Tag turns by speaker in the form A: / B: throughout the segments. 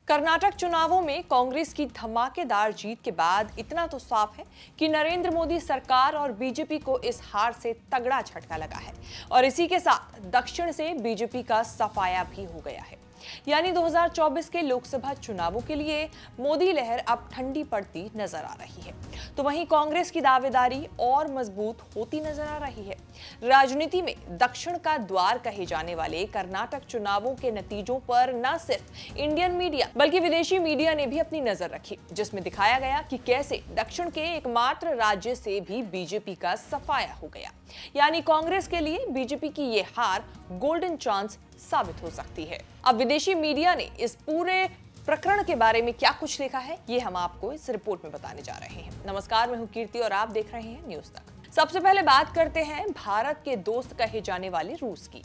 A: कर्नाटक चुनावों में कांग्रेस की धमाकेदार जीत के बाद इतना तो साफ है कि नरेंद्र मोदी सरकार और बीजेपी को इस हार से तगड़ा झटका लगा है और इसी के साथ दक्षिण से बीजेपी का सफाया भी हो गया है। यानी 2024 के लोकसभा चुनावों के लिए मोदी लहर अब ठंडी पड़ती नजर आ रही है, तो वहीं कांग्रेस की दावेदारी और मजबूत होती नजर आ रही है। राजनीति में दक्षिण का द्वार कहे जाने वाले कर्नाटक चुनावों के नतीजों पर न सिर्फ इंडियन मीडिया बल्कि विदेशी मीडिया ने भी अपनी नजर रखी, जिसमें दिखाया गया कि कैसे दक्षिण के एकमात्र राज्य से भी बीजेपी का सफाया हो गया। यानी कांग्रेस के लिए बीजेपी की ये हार गोल्डन चांस साबित हो सकती है। अब विदेशी मीडिया ने इस पूरे प्रकरण के बारे में क्या कुछ लिखा है, ये हम आपको इस रिपोर्ट में बताने जा रहे हैं। नमस्कार, मैं हूं कीर्ति और आप देख रहे हैं न्यूज तक। सबसे पहले बात करते हैं भारत के दोस्त कहे जाने वाले रूस की।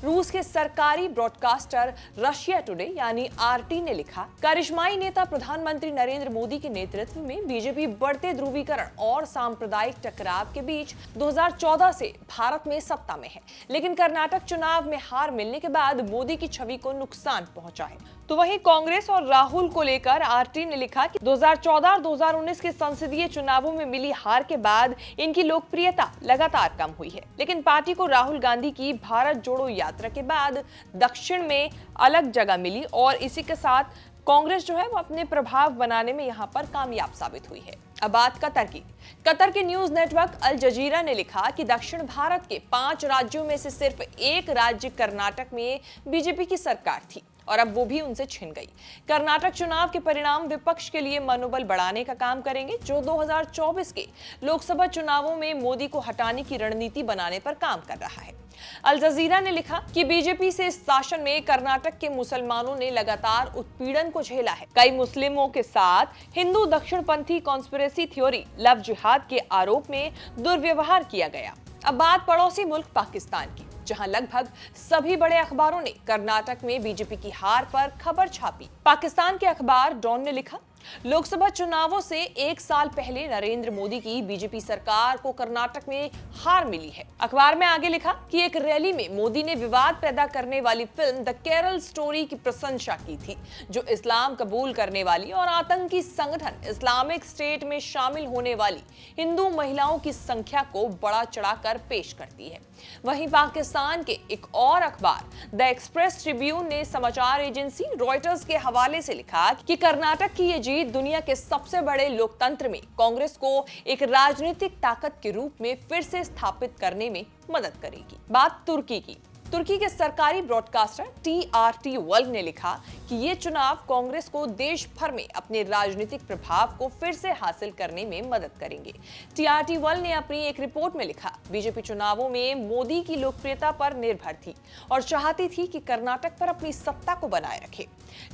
A: रूस के सरकारी ब्रॉडकास्टर रशिया टुडे यानी आरटी ने लिखा, करिश्माई नेता प्रधानमंत्री नरेंद्र मोदी के नेतृत्व में बीजेपी बढ़ते ध्रुवीकरण और सांप्रदायिक टकराव के बीच 2014 से भारत में सत्ता में है, लेकिन कर्नाटक चुनाव में हार मिलने के बाद मोदी की छवि को नुकसान पहुंचा है। तो वहीं कांग्रेस और राहुल को लेकर आरटी ने लिखा कि 2014 और 2019 के संसदीय चुनावों में मिली हार के बाद इनकी लोकप्रियता लगातार कम हुई है, लेकिन पार्टी को राहुल गांधी की भारत जोड़ो यात्रा के बाद दक्षिण में अलग जगह मिली और इसी के साथ कांग्रेस जो है वो अपने प्रभाव बनाने में यहाँ पर कामयाब साबित हुई है। अब बात कतर की। कतर के न्यूज नेटवर्क अल जजीरा ने लिखा कि दक्षिण भारत के 5 राज्यों में से सिर्फ एक राज्य कर्नाटक में बीजेपी की सरकार थी और अब वो भी उनसे छिन गई। कर्नाटक चुनाव के परिणाम विपक्ष के लिए मनोबल बढ़ाने का काम करेंगे, जो 2024 के लोकसभा चुनावों में मोदी को हटाने की रणनीति बनाने पर काम कर रहा है। अल जजीरा ने लिखा कि बीजेपी से इस शासन में कर्नाटक के मुसलमानों ने लगातार उत्पीड़न को झेला है। कई मुस्लिमों के साथ हिंदू दक्षिणपंथी कॉन्स्पिरेसी थ्योरी, लव जिहाद के आरोप में दुर्व्यवहार किया गया। अब बात पड़ोसी मुल्क पाकिस्तान की, जहां लगभग सभी बड़े अखबारों ने कर्नाटक में बीजेपी की हार पर खबर छापी। पाकिस्तान के अखबार डॉन ने लिखा, लोकसभा चुनावों से 1 साल पहले नरेंद्र मोदी की बीजेपी सरकार को कर्नाटक में हार मिली है। अखबार में आगे लिखा कि एक रैली में मोदी ने विवाद पैदा करने वाली फिल्म द केरल स्टोरी की प्रशंसा की थी, जो इस्लाम कबूल करने वाली और आतंकी संगठन इस्लामिक स्टेट में शामिल होने वाली हिंदू महिलाओं की संख्या को बढ़ा चढ़ाकर पेश करती है। वहीं पाकिस्तान के एक और अखबार द एक्सप्रेस ट्रिब्यून ने समाचार एजेंसी रॉयटर्स के हवाले से लिखा कि कर्नाटक की ये जीत दुनिया के सबसे बड़े लोकतंत्र में कांग्रेस को एक राजनीतिक ताकत के रूप में फिर से स्थापित करने में मदद करेगी। बात तुर्की की। तुर्की के सरकारी ब्रॉडकास्टर टीआरटी वर्ल्ड ने लिखा कि ये चुनाव कांग्रेस को देश भर में अपने राजनीतिक प्रभाव को फिर से हासिल करने में मदद करेंगे। टीआरटी वर्ल्ड ने अपनी एक रिपोर्ट में लिखा, बीजेपी चुनावों में मोदी की लोकप्रियता पर निर्भर थी और चाहती थी कि कर्नाटक पर अपनी सत्ता को बनाए रखे।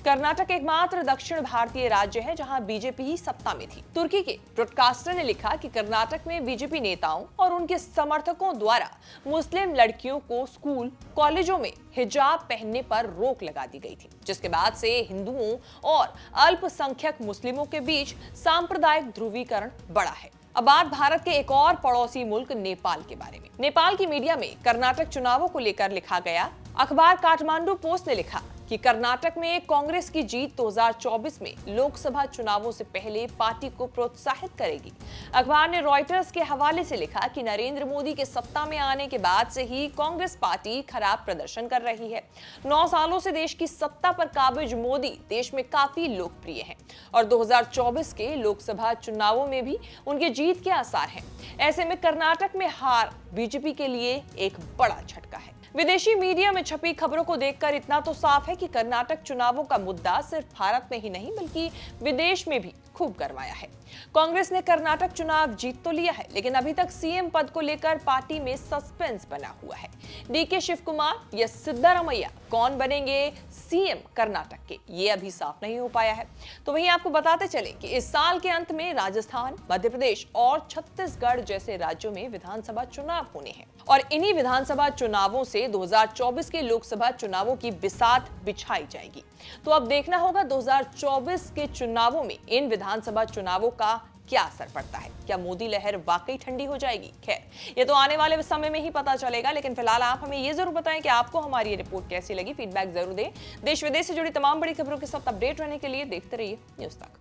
A: कर्नाटक एकमात्र दक्षिण भारतीय राज्य है जहां बीजेपी ही सत्ता में थी। तुर्की के ब्रॉडकास्टर ने लिखा कि कर्नाटक में बीजेपी नेताओं और उनके समर्थकों द्वारा मुस्लिम लड़कियों को स्कूल कॉलेजों में हिजाब पहनने पर रोक लगा दी गई थी, जिसके बाद से हिंदुओं और अल्पसंख्यक मुस्लिमों के बीच सांप्रदायिक ध्रुवीकरण बढ़ा है। अब बात भारत के एक और पड़ोसी मुल्क नेपाल के बारे में। नेपाल की मीडिया में कर्नाटक चुनावों को लेकर लिखा गया। अखबार काठमांडू पोस्ट ने लिखा कि कर्नाटक में कांग्रेस की जीत 2024 में लोकसभा चुनावों से पहले पार्टी को प्रोत्साहित करेगी। अखबार ने रॉयटर्स के हवाले से लिखा कि नरेंद्र मोदी के सत्ता में आने के बाद से ही कांग्रेस पार्टी खराब प्रदर्शन कर रही है। 9 सालों से देश की सत्ता पर काबिज मोदी देश में काफी लोकप्रिय हैं और 2024 के लोकसभा चुनावों में भी उनकी जीत के आसार हैं। ऐसे में कर्नाटक में हार बीजेपी के लिए एक बड़ा झटका है। विदेशी मीडिया में छपी खबरों को देखकर इतना तो साफ है कि कर्नाटक चुनावों का मुद्दा सिर्फ भारत में ही नहीं बल्कि विदेश में भी खूब गरमाया है। कांग्रेस ने कर्नाटक चुनाव जीत तो लिया है, लेकिन अभी तक सीएम पद को लेकर पार्टी में सस्पेंस बना हुआ है। डीके शिव कुमार या सिद्धारमैया कौन बनेंगे सीएम कर्नाटक के, ये अभी साफ नहीं हो पाया है। तो वहीं आपको बताते चले कि इस साल के अंत में राजस्थान, मध्य प्रदेश और छत्तीसगढ़ जैसे राज्यों में विधानसभा चुनाव होने हैं और इन्हीं विधानसभा चुनावों से 2024 के लोकसभा चुनावों की बिसात बिछाई जाएगी। तो अब देखना होगा 2024 के चुनावों में इन विधानसभा चुनावों का क्या असर पड़ता है? क्या मोदी लहर वाकई ठंडी हो जाएगी? खैर, ये तो आने वाले समय में ही पता चलेगा, लेकिन फिलहाल आप हमें ये जरूर बताएं कि आपको हमारी ये रिपोर्ट कैसी लगी। फीडबैक जरूर दें। देश विदेश से जुड़ी तमाम बड़ी खबरों के साथ अपडेट रहने के लिए देखते रहिए न्यूज़ तक।